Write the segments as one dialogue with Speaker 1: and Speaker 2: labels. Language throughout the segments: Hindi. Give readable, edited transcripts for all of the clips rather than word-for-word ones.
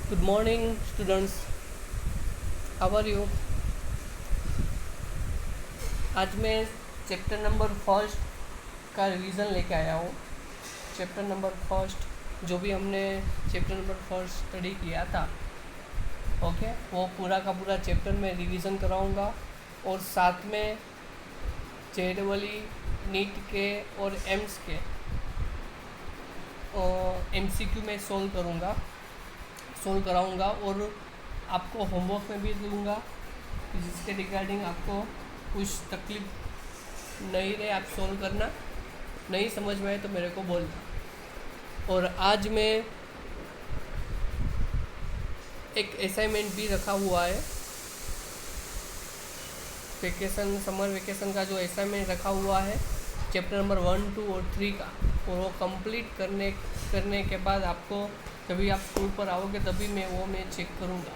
Speaker 1: Good morning, students. How are you? आज मैं चैप्टर नंबर फर्स्ट का रिवीजन लेके आया हूँ। चैप्टर नंबर फर्स्ट जो भी हमने चैप्टर नंबर फर्स्ट स्टडी किया था, ओके, वो पूरा का पूरा चैप्टर में रिवीजन कराऊँगा और साथ में जेडवली नीट के और एम्स के MCQ में सोल्व कराऊँगा और आपको होमवर्क में भी दूँगा जिसके रिगार्डिंग आपको कुछ तकलीफ नहीं रहे, आप सोल्व करना, नहीं समझ में आए तो मेरे को बोलना। और आज मैं एक असाइनमेंट भी रखा हुआ है, समर वेकेशन का जो असाइनमेंट रखा हुआ है चैप्टर नंबर 1, 2 और 3 का, और वो कंप्लीट करने के बाद आपको जब भी आप स्कूल पर आओगे तभी मैं चेक करूँगा।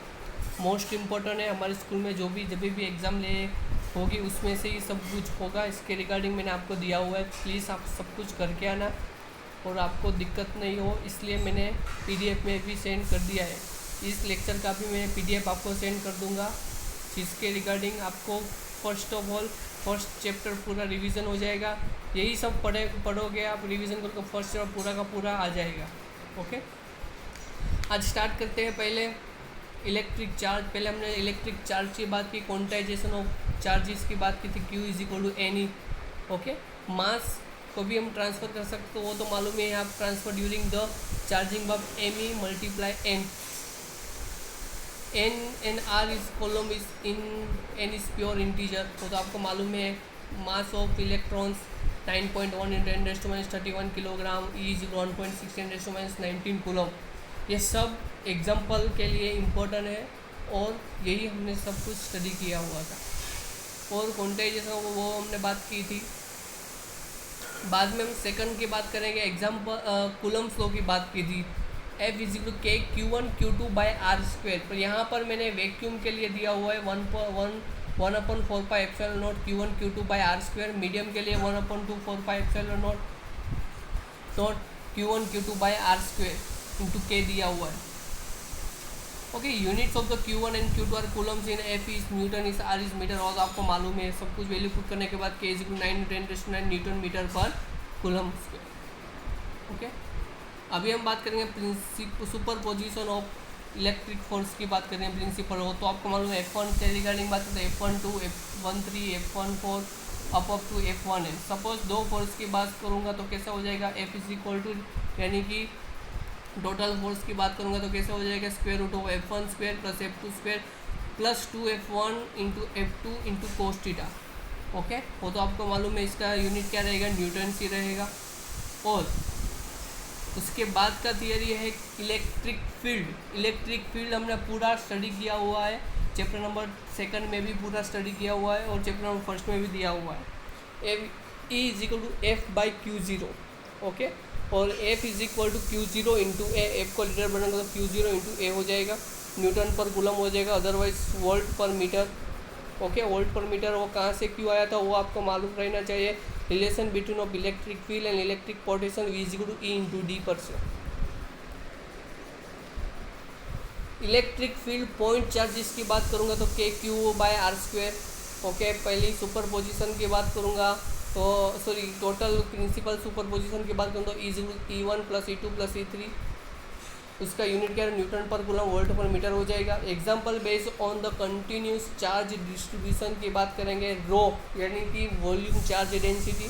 Speaker 1: मोस्ट इम्पोर्टेंट है, हमारे स्कूल में जब भी एग्ज़ाम ले होगी उसमें से ही सब कुछ होगा। इसके रिगार्डिंग मैंने आपको दिया हुआ है, प्लीज़ आप सब कुछ करके आना और आपको दिक्कत नहीं हो, इसलिए मैंने PDF में भी सेंड कर दिया है। इस लेक्चर का भी मैं PDF आपको सेंड कर दूंगा, जिसके रिगार्डिंग आपको first of all first chapter पूरा रिवीजन हो जाएगा। यही सब पढ़ोगे आप, रिवीजन करके फर्स्ट चैप्टर पूरा का पूरा आ जाएगा। ओके, आज स्टार्ट करते हैं। पहले इलेक्ट्रिक चार्ज, पहले हमने इलेक्ट्रिक चार्ज की बात की, क्वांटाइजेशन ऑफ चार्जेस की बात की थी, Q = NE। ओके, मास को भी हम ट्रांसफ़र कर सकते, तो वो तो मालूम है, आप transfer during the charging of ME × N R is column is N is pure integer, तो आपको मालूम है। Mass of electrons 9.1 × 10⁻31 kilogram, E = 1.6 × 10⁻19 coulomb. ये सब एग्जाम्पल के लिए इम्पोर्टेंट है और यही हमने सब कुछ स्टडी किया हुआ था। और क्वांटाइजेशन वो हमने बात की थी। बाद में हम सेकंड की बात करेंगे, एग्जाम्पल कूलम्स लॉ की बात की थी, F = K Q1Q2/R²। पर यहाँ पर मैंने वैक्यूम के लिए दिया हुआ है 1/4πε0 Q1Q2/R², मीडियम के लिए 1/2/4πε0 Q1Q2/R² × K दिया हुआ है। Okay, units of the Q1 and Q2 are coulombs in, F is newton, is R is metre, और आपको मालूम है। सब कुछ वैल्यू पुट करने के बाद K = 9 × 10⁻9 न्यूटन मीटर पर कूलम स्क्वायर। ओके, अभी हम बात करेंगे सुपरपोजिशन ऑफ इलेक्ट्रिक फोर्स की बात करेंगे, प्रिंसिपल हो तो आपको मालूम है। F1 के रिगार्डिंग बात करते हैं, F12, F13, F14 up to F1n। Suppose दो फोर्स की बात करूँगा तो कैसा हो जाएगा, F = यानी कि टोटल फोर्स की बात करूँगा तो कैसे हो जाएगा, √of F1² + F2² + 2F1 × F2 × cos θ। Okay, वो तो आपको मालूम है, इसका यूनिट क्या रहेगा, न्यूटन ही रहेगा। और उसके बाद का थियरी है इलेक्ट्रिक फील्ड हमने पूरा स्टडी किया हुआ है, चैप्टर नंबर 2 में भी पूरा स्टडी किया हुआ है और चैप्टर नंबर 1 में भी दिया हुआ है। E = F/Q0। ओके, और F = Q0 × A। F को लीटर बनाएंगे तो Q0 × A हो जाएगा, न्यूटन पर कूलम हो जाएगा, otherwise volt per metre. Okay, volt per metre वो कहाँ से क्यों आया था वो आपको मालूम रहना चाहिए। Relation between of electric field and electric potential, V = E × D%। Electric field point charges की बात करूँगा तो KQ/R²। ओके, पहली सुपरपोजिशन की बात करूँगा तो टोटल प्रिंसिपल सुपरपोजिशन की बात करूँ तो E = E1 + E2 + E3, उसका यूनिट क्या है, Newton per coulomb volt per metre हो जाएगा। Example based on the continuous charge distribution की बात करेंगे, रो यानी कि वॉल्यूम चार्ज डेंसिटी,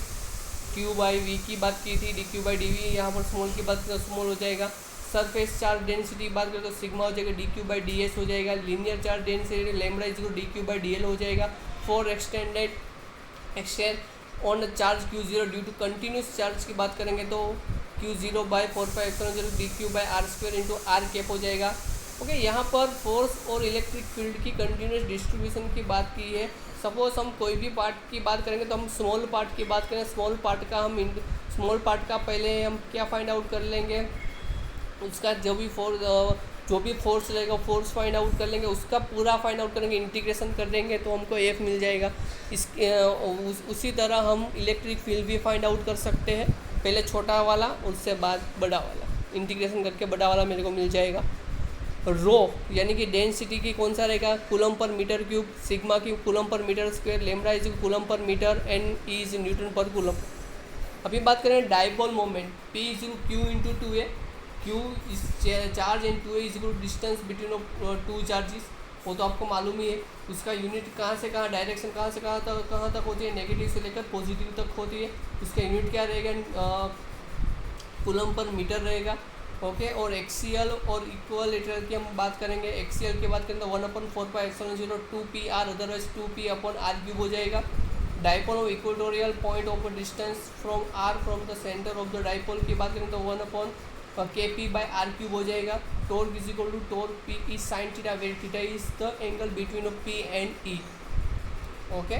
Speaker 1: Q/V की बात की थी, dQ/dV, यहाँ पर स्मॉल की बात करें तो स्मॉल हो जाएगा। सरफेस चार्ज डेंसिटी की बात करें तो सिग्मा हो जाएगा, dQ/ds हो जाएगा। लीनियर चार्ज डेंसिटी λ = dQ/dl हो जाएगा। For extend on charge Q0 due to continuous charge की बात करेंगे तो Q0/4πε0 dQ/R² × R कैप हो जाएगा। ओके, यहाँ पर फोर्स और इलेक्ट्रिक फील्ड की कंटिन्यूस डिस्ट्रीब्यूशन की बात की है। सपोज हम कोई भी पार्ट की बात करेंगे तो हम स्मॉल पार्ट की बात करें, स्मॉल पार्ट का पहले हम क्या फाइंड आउट कर लेंगे, उसका जो भी फोर्स रहेगा फोर्स फाइंड आउट कर लेंगे, उसका पूरा फाइंड आउट करेंगे, इंटीग्रेशन कर देंगे तो हमको F मिल जाएगा। उसी तरह हम इलेक्ट्रिक फील्ड भी फाइंड आउट कर सकते हैं, पहले छोटा वाला उससे बाद बड़ा वाला, इंटीग्रेशन करके बड़ा वाला मेरे को मिल जाएगा। रो यानी कि डेंसिटी की कौन सा रहेगा, coulomb per metre cube, sigma की coulomb per metre square, lambda is coulomb per metre, N E is newton per coulomb. अभी बात करें dipole moment, P is Q into two A, Q is charge and two A is distance between two charges, वो तो आपको मालूम ही है। उसका यूनिट कहाँ से कहाँ, डायरेक्शन कहाँ से कहाँ तक होती है, नेगेटिव से लेकर पॉजिटिव तक होती है। उसका यूनिट क्या रहेगा, कूलम पर मीटर रहेगा। ओके, और एक्सीएल और इक्वलेटरल की हम बात करेंगे। एक्सीएल की बात करें तो 1/4πε0 2πr, अदरवाइज 2p/r³ हो जाएगा। Dipole of equatorial point of distance from R from the centre of the dipole की बात करें तो 1/kp/r³ हो जाएगा। Torque is equal to torque P E sine theta, where theta is the angle between of P and E. Okay,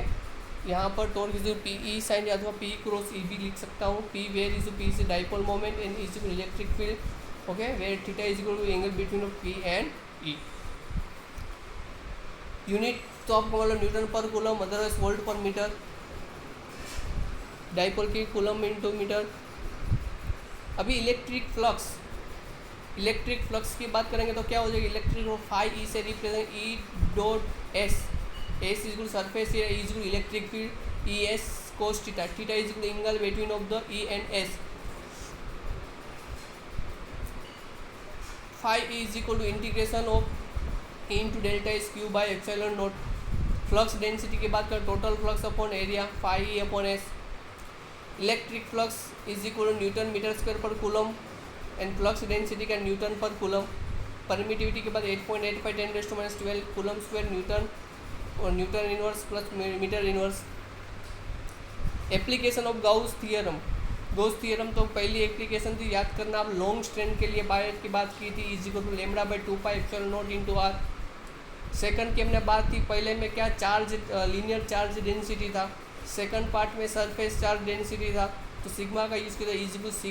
Speaker 1: यहाँ पर torque is P E sine अथवा पी क्रॉस ई भी लिख सकता हूँ। P where is P is dipole moment and is electric field. Okay, where theta is equal to angle between of P and E. Unit तो आपको बोला newton per coulomb, otherwise volt per metre. Dipole की कूलम इंटू मीटर। अभी इलेक्ट्रिक फ्लक्स की बात करेंगे तो क्या हो जाएगी, इलेक्ट्रिक फाई ई से represent E dot S, S is surface area, E is electric field, E S cos theta, theta is angle between of the E and S. Phi E is equal to integration of into delta S Q by epsilon naught. Flux density की बात करें, total flux upon area, phi E upon S. Electric flux is equal to newton metre square per coulomb and flux density का न्यूटन पर कूलम। परमिटिविटी के बाद 8.8 × 10⁻12 कूलम स्क्वायर न्यूटन, और newton inverse plus metre inverse. Application of Gauss theorem तो पहली एप्लीकेशन थी, याद करना आप। लॉन्ग स्ट्रैंड के लिए बायर की बात की थी, is equal to λ/2πε0 into R. Second की हमने बात थी, पहले में क्या चार्ज, लीनियर चार्ज डेंसिटी था। सेकंड पार्ट में सरफेस चार्ज डेंसिटी था, तो सिग्मा का यूज़ किया, इज इक्वल σ/2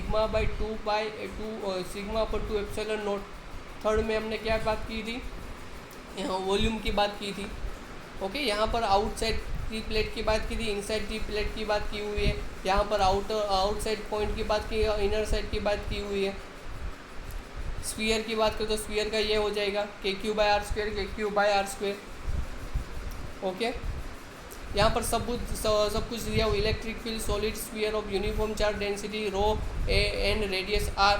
Speaker 1: ε0। थर्ड में हमने क्या बात की थी, यहाँ वॉल्यूम की बात की थी। ओके, यहाँ पर आउटसाइड की प्लेट की बात की थी, इनसाइड की प्लेट की बात की हुई है। यहाँ पर आउटसाइड पॉइंट की बात की, इनर साइड की बात की हुई है। स्फीयर की बात करें तो स्फीयर का ये हो जाएगा kq/r²। ओके, यहाँ पर सब कुछ दिया हुआ। Electric field solid sphere of uniform charge density rho A and radius R,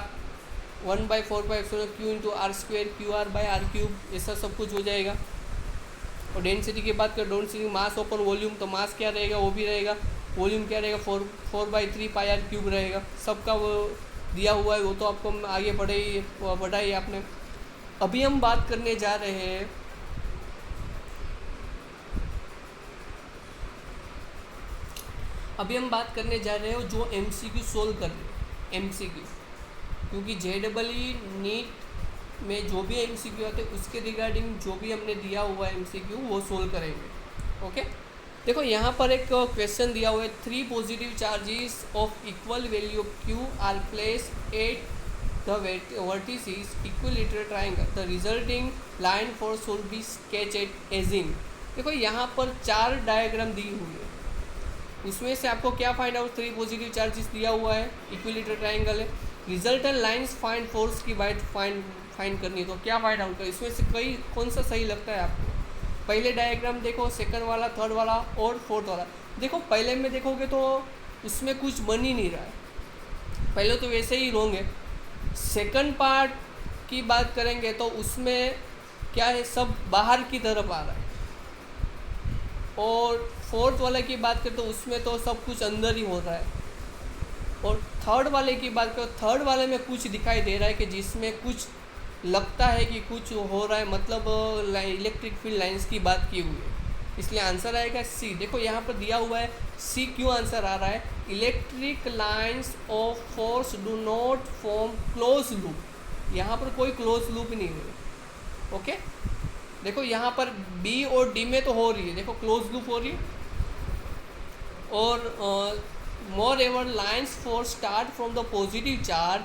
Speaker 1: 1/4πε0 q into r² QR/r³, ऐसा सब कुछ हो जाएगा। और डेंसिटी की बात करें, डेंसिटी मास ओपन वॉल्यूम, तो मास क्या रहेगा वो भी रहेगा, वॉल्यूम क्या रहेगा 4/3πr³ रहेगा। सबका वो दिया हुआ है, वो तो आपको आगे पढ़ाई आपने। अभी हम बात करने जा रहे हैं हो जो MCQ सोल्व कर रहे हैं। MCQ क्योंकि JEE नीट में जो भी MCQ आते हैं उसके रिगार्डिंग जो भी हमने दिया हुआ है MCQ वो सोल्व करेंगे। ओके, देखो यहाँ पर एक क्वेश्चन दिया हुआ है, 3 positive charges of equal value of Q are placed at the vertices equilateral triangle, the resulting line force should be sketched as in. देखो यहाँ पर 4 डायग्राम दी हुई है, उसमें से आपको क्या फाइंड आउट, 3 पॉजिटिव चार्जेस दिया हुआ है, इक्विलेटरल ट्रायंगल है, रिजल्टेंट लाइंस फाइंड फोर्स की बात फाइंड करनी है, तो क्या फाइंड आउट करें। इसमें से कौन सा सही लगता है आपको। पहले डायग्राम देखो, सेकंड वाला, थर्ड वाला और फोर्थ वाला। देखो पहले में देखोगे तो उसमें कुछ बन ही नहीं रहा है, पहले तो वैसे ही रॉन्ग है। सेकंड पार्ट की बात करेंगे तो उसमें क्या है, सब बाहर की तरफ आ रहा है। और फोर्थ वाले की बात करें तो उसमें तो सब कुछ अंदर ही हो रहा है। और थर्ड वाले की बात करो, थर्ड वाले में कुछ दिखाई दे रहा है कि जिसमें कुछ लगता है कि कुछ हो रहा है, मतलब इलेक्ट्रिक फील्ड लाइंस की बात की हुई है, इसलिए आंसर आएगा सी। देखो यहाँ पर दिया हुआ है सी, क्यों आंसर आ रहा है, electric lines of force do not form close loop, यहाँ पर कोई क्लोज लूप नहीं है। ओके, देखो यहाँ पर बी और डी में तो हो रही है, देखो क्लोज लूप हो रही है। और more ever lines for start from the positive charge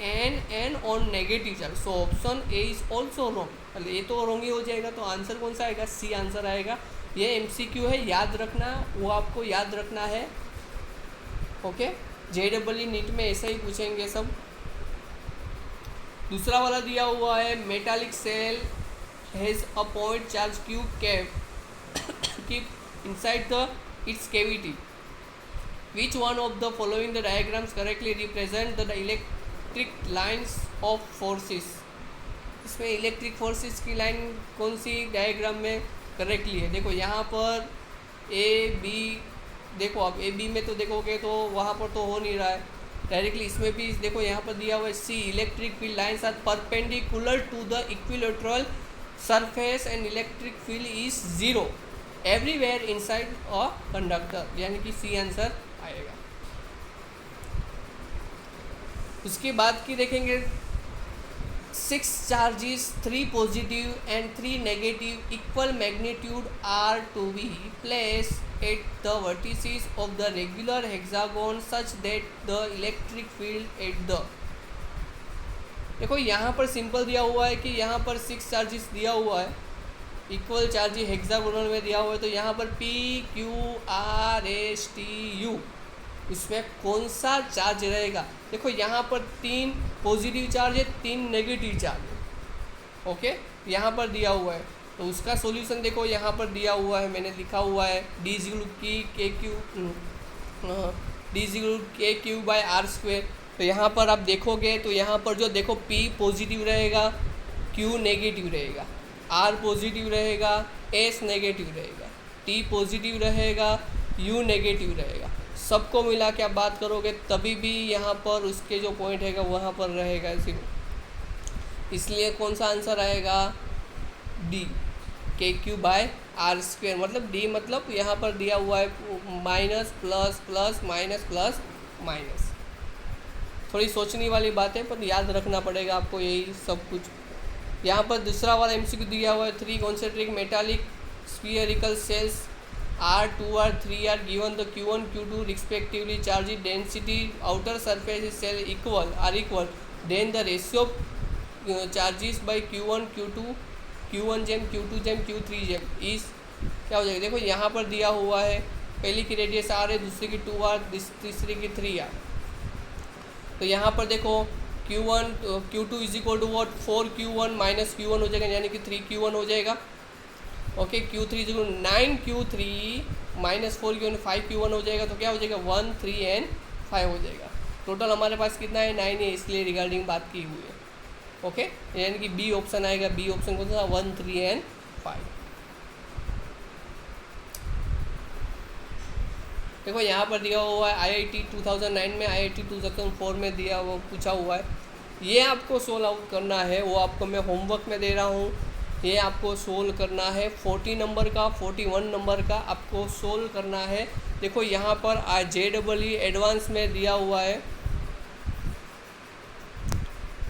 Speaker 1: and on negative charge, so option A is also wrong. ये तो रॉन्ग ही हो जाएगा, तो आंसर कौन सा आएगा, सी आंसर आएगा। ये MCQ है, याद रखना, वो आपको याद रखना है। ओके, JEE नीट में ऐसा ही पूछेंगे सब। दूसरा वाला दिया हुआ है metallic shell has a point charge Q keep inside the its cavity. Which one of the following the diagrams correctly represent the electric lines of forces? इसमें इलेक्ट्रिक फोर्सेस की लाइन कौन सी डायग्राम में करेक्टली है? देखो यहाँ पर ए बी, देखो आप ए बी में तो देखोगे तो वहाँ पर तो हो नहीं रहा है डायरेक्टली। इसमें भी देखो यहाँ पर दिया हुआ है C electric field lines are perpendicular to the equilateral surface and electric field is zero everywhere inside a conductor, यानी कि सी आंसर आएगा। उसके बाद की देखेंगे 6 charges, 3 positive and 3 negative equal magnitude are to be placed at the vertices of the regular hexagon such that the electric field at the, देखो यहाँ पर सिंपल दिया हुआ है कि यहाँ पर 6 चार्जेस दिया हुआ है, इक्वल चार्जेस हेक्सागोनल में दिया हुआ है, तो यहाँ पर P Q R S T U उसमें कौन सा चार्ज रहेगा? देखो यहाँ पर 3 पॉजिटिव चार्ज है, 3 नेगेटिव चार्ज है, ओके यहाँ पर दिया हुआ है। तो उसका सॉल्यूशन देखो यहाँ पर दिया हुआ है, मैंने लिखा हुआ है डी के क्यू बाय आर स्क्वेयर। तो यहाँ पर आप देखोगे तो यहाँ पर जो देखो P पॉजिटिव रहेगा, Q नेगेटिव रहेगा, R पॉजिटिव रहेगा, S नेगेटिव रहेगा, T पॉजिटिव रहेगा, U नेगेटिव रहेगा। सबको मिला के आप बात करोगे तभी भी यहाँ पर उसके जो पॉइंट है वहाँ पर रहेगा जीरो, इसलिए कौन सा आंसर आएगा? डी के क्यू बाय आर स्क्वेयर। मतलब डी मतलब यहाँ पर दिया हुआ है minus plus plus minus plus minus. थोड़ी सोचने वाली बात है पर याद रखना पड़ेगा आपको यही सब कुछ। यहाँ पर दूसरा वाला एमसीक्यू दिया हुआ है 3 concentric metallic spherical shells R2 or 3 are given the Q1 Q2 respectively charge density outer surface cell are equal, then the ratio of charges by Q1 Q2 Q1 जेम Q2 जेम Q3 जेम इस क्या हो जाएगा? देखो यहाँ पर दिया हुआ है पहली की रेडियस R है, दूसरी की 2 R, तीसरी की 3 R। तो यहाँ पर देखो Q1 Q2 is equal to what 4Q1 minus Q1 हो जाएगा, यानी कि 3Q1 हो जाएगा, okay. Q3 is equal 9Q3 minus 4Q1 5Q1 हो जाएगा। तो क्या हो जाएगा? 1 3 एंड 5 हो जाएगा। टोटल हमारे पास कितना है? 9 है, इसलिए रिगार्डिंग बात की हुई है, ओके। यानी कि बी ऑप्शन आएगा। बी ऑप्शन कौन सा? 1 3 एंड 5। देखो यहाँ पर दिया हुआ है IIT 2009 में, IIT 2004 में दिया हुआ पूछा हुआ है। ये आपको सोल्व आउट करना है, वो आपको मैं होमवर्क में दे रहा हूँ। ये आपको सोल्व करना है 40 नंबर का, 41 नंबर का आपको सोल्व करना है। देखो यहाँ पर JEE एडवांस में दिया हुआ है,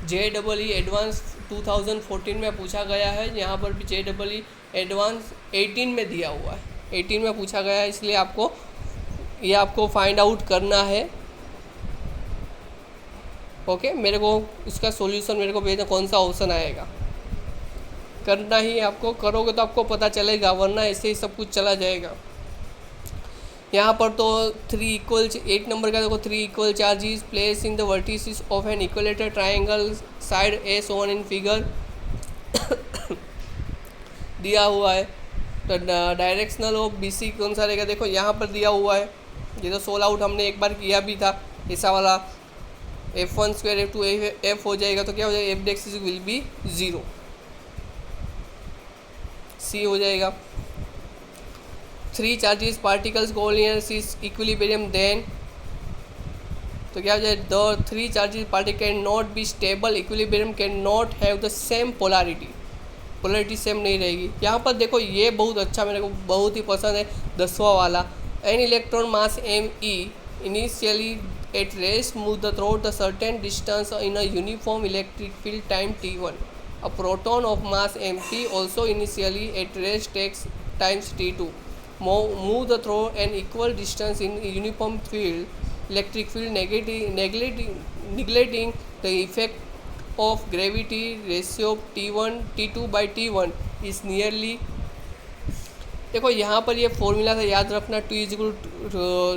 Speaker 1: JEE एडवांस 2014 में पूछा गया है। यहाँ पर भी JEE एडवांस 18 में दिया हुआ है, 18 में पूछा गया है, इसलिए आपको ये आपको फाइंड आउट करना है, ओके। मेरे को इसका सॉल्यूशन मेरे को भेजना कौन सा ऑप्शन आएगा, करना ही आपको। करोगे तो आपको पता चलेगा, वरना ऐसे ही सब कुछ चला जाएगा। यहाँ पर तो 3 इक्वल 8 नंबर का देखो 3 equal charges place in the vertices of an equilateral triangle side A shown in figure दिया हुआ है। तो डायरेक्शनल ऑफ BC कौन सा रहेगा? देखो यहाँ पर दिया हुआ है, ये तो सोल्व आउट हमने एक बार किया भी था, ऐसा वाला F1 स्क्वायर F2 F हो जाएगा। तो क्या हो जाएगा? F विल बी 0, C हो जाएगा। 3 charges particles collinears is equilibrium then, तो क्या हो जाएगा? The 3 charges particle can not be stable equilibrium can not have the same polarity, polarity same नहीं रहेगी। यहाँ पर देखो ये बहुत अच्छा, मेरे को बहुत ही पसंद है 10वां वाला। An electron mass ME initially at rest move the through the certain distance in a uniform electric field time T1। A proton of mass MP also initially at rest takes times T2 move the through an equal distance in uniform field electric field neglecting the effect of gravity ratio T1 T2 by T1 is nearly। देखो यहाँ पर ये फॉर्मूला था, याद रखना, T is equal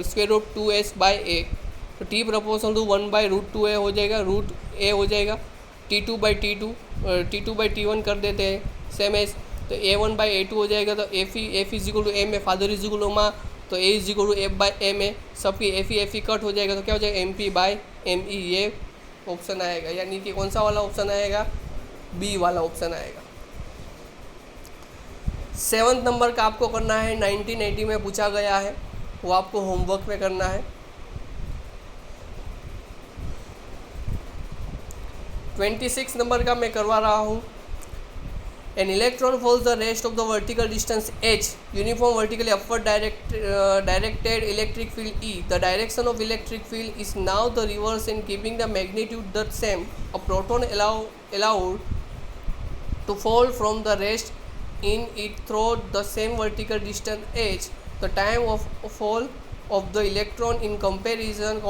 Speaker 1: square root 2S by A। तो T proportional to 1 by root 2A हो जाएगा, रूट A हो जाएगा। T2/T1 कर देते हैं सेम एज, तो A1/A2 हो जाएगा। तो F is equal to M है, फादर इज इक्वल टू माँ, तो A is equal to F/M है, सबकी F कट हो जाएगा, तो क्या हो जाएगा MP/ME, ये ऑप्शन आएगा। यानी कि कौन सा वाला ऑप्शन आएगा, बी वाला ऑप्शन आएगा। 7th नंबर का आपको करना है, 1980 में पूछा गया है, वो आपको होमवर्क में करना है। 26 नंबर का मैं करवा रहा हूँ। An electron follows the rest of the vertical distance h, uniform vertically upward directed electric field E. The direction of electric field is now the reverse and keeping the magnitude the same. A proton allowed to fall from the rest in it through the same vertical distance h. The time of fall of the electron in comparison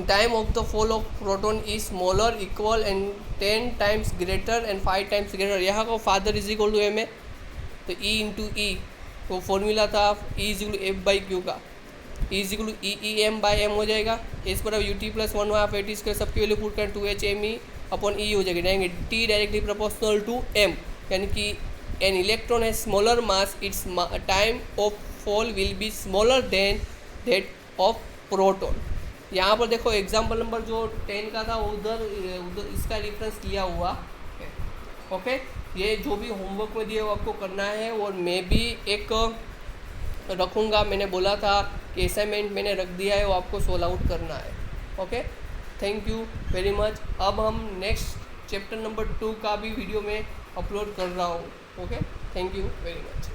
Speaker 1: time of the fall of proton is smaller, equal and 10 times greater and 5 times greater। यहाँ का फादर इज इक्वल टू एम है, तो E इंटू ई वो फॉर्मूला था E is equal to F/Q का, E is equal to EM/M हो जाएगा। इस पर अब UT प्लस 1/2 सबकी वैल्यू पुट करें 2HME/E हो जाएगी, जाएंगे T directly proportional to M, यानी कि एन इलेक्ट्रॉन है smaller mass, its time of fall will be smaller than that of proton. यहाँ पर देखो एग्जाम्पल नंबर जो 10 का था उधर इसका रेफरेंस लिया हुआ है। ओके, ये जो भी होमवर्क में दिए वो आपको करना है, और मैं भी एक रखूँगा, मैंने बोला था कि असाइनमेंट मैंने रख दिया है, वो आपको सोल्व आउट करना है। Okay, thank you very much. अब हम नेक्स्ट चैप्टर नंबर 2 का भी वीडियो में अपलोड कर रहा हूँ। Okay, thank you very much.